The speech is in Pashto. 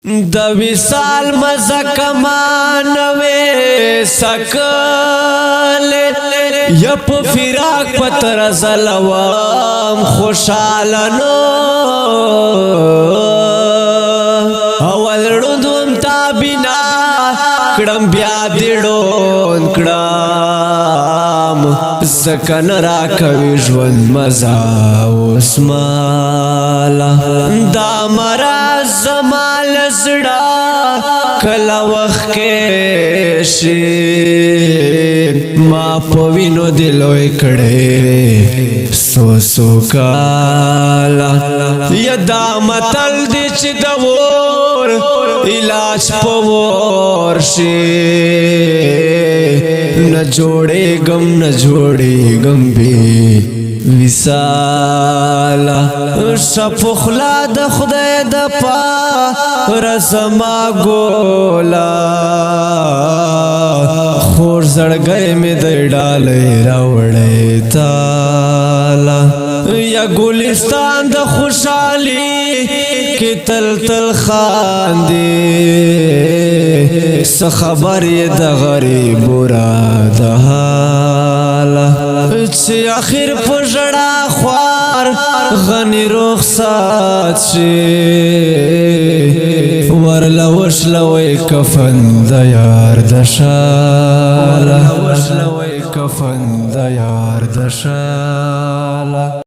د وصال مزه کمانوي سکل یا په فراق پتر زلوام خوشاله نو اول روندوم تا بنا کړم بیا دیړون کړم سکن را کوي ژوند مزه اوس مالا دا مرز زمال زړه کله وخت کې شي ما په وینو دلوي کړي سو کالا یدا متل دې چې د ور علاج پور شي न जोड़े गम भी विसाला शफुखला द खुदे द पा रसमा गोला खोर जड़ गए में दे डाले रावड़े ताला या गुलिस्तान द खुशाली की तल खांदे खबर ये द गरीब बुरा दहाला आखिर पुजड़ा ख्वार गनी रुखसात शे ورلا وشلوي كفن ديار دشالا